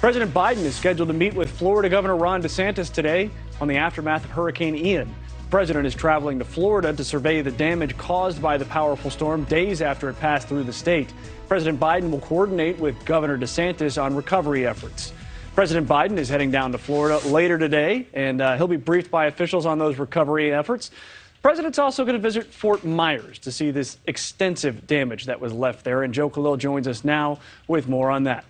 President Biden is scheduled to meet with Florida Governor Ron DeSantis today on the aftermath of Hurricane Ian. The president is traveling to Florida to survey the damage caused by the powerful storm days after it passed through the state. President Biden will coordinate with Governor DeSantis on recovery efforts. President Biden is heading down to Florida later today, and he'll be briefed by officials on those recovery efforts. The president's also going to visit Fort Myers to see this extensive damage that was left there. And Joe Khalil joins us now with more on that.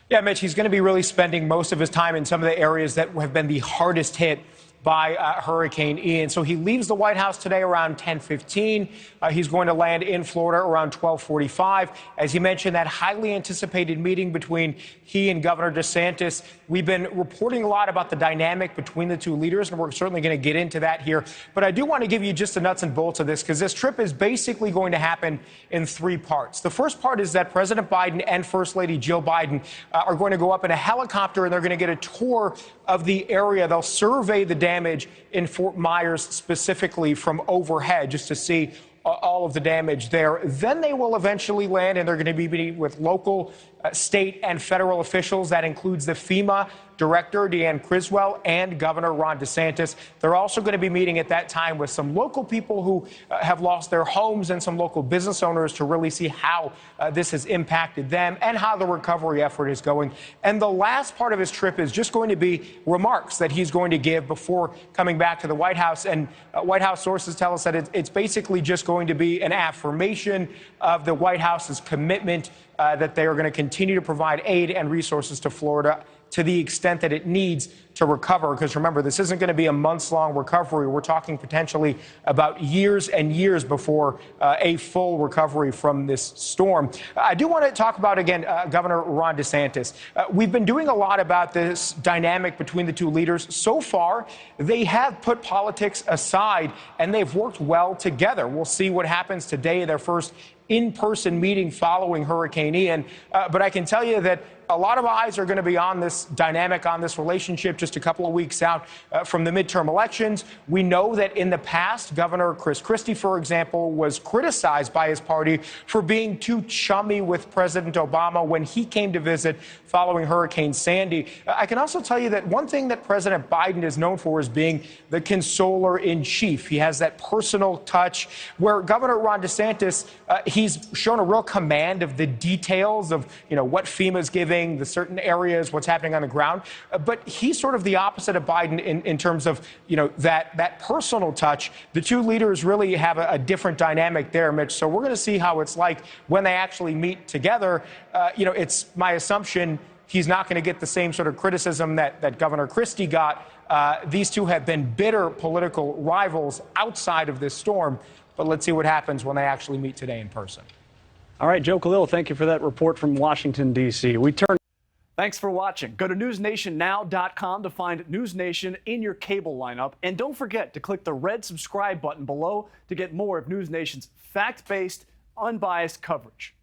Yeah, Mitch, he's going to be really spending most of his time in some of the areas that have been the hardest hit by Hurricane Ian. So he leaves the White House today around 10:15. He's going to land in Florida around 12:45. As you mentioned, that highly anticipated meeting between he and Governor DeSantis. We've been reporting a lot about the dynamic between the two leaders, and we're certainly going to get into that here. But I do want to give you just the nuts and bolts of this, because this trip is basically going to happen in three parts. The first part is that President Biden and First Lady Jill Biden are going to go up in a helicopter, and they're going to get a tour of the area. They'll survey the damage in Fort Myers specifically from overhead, just to see all of the damage there. Then they will eventually land, and they're going to be meeting with local, state, and federal officials. That includes the FEMA Director, Deanne Criswell, and Governor Ron DeSantis. They're also going to be meeting at that time with some local people who have lost their homes and some local business owners to really see how this has impacted them and how the recovery effort is going. And the last part of his trip is just going to be remarks that he's going to give before coming back to the White House. And White House sources tell us that it's basically just going to be an affirmation of the White House's commitment that they are going to continue to provide aid and resources to Florida to the extent that it needs to recover. Because remember, this isn't going to be a months-long recovery. We're talking potentially about years and years before a full recovery from this storm. I do want to talk about, again, Governor Ron DeSantis. We've been doing a lot about this dynamic between the two leaders. So far, they have put politics aside, and they've worked well together. We'll see what happens today, their first in-person meeting following Hurricane Ian. But I can tell you that a lot of eyes are going to be on this dynamic, on this relationship, just a couple of weeks out from the midterm elections. We know that in the past, Governor Chris Christie, for example, was criticized by his party for being too chummy with President Obama when he came to visit following Hurricane Sandy. I can also tell you that one thing that President Biden is known for is being the consoler in chief. He has that personal touch, where Governor Ron DeSantis, he's shown a real command of the details of, what FEMA's giving, the certain areas, what's happening on the ground. But he's sort of the opposite of Biden in terms of, that personal touch. The two leaders really have a different dynamic there, Mitch. So we're going to see how it's like when they actually meet together. It's my assumption he's not going to get the same sort of criticism that Governor Christie got. These two have been bitter political rivals outside of this storm. But let's see what happens when they actually meet today in person. All right, Joe Khalil, thank you for that report from Washington, D.C. Thanks for watching. Go to NewsNationNow.com to find NewsNation in your cable lineup. And don't forget to click the red subscribe button below to get more of NewsNation's fact-based, unbiased coverage.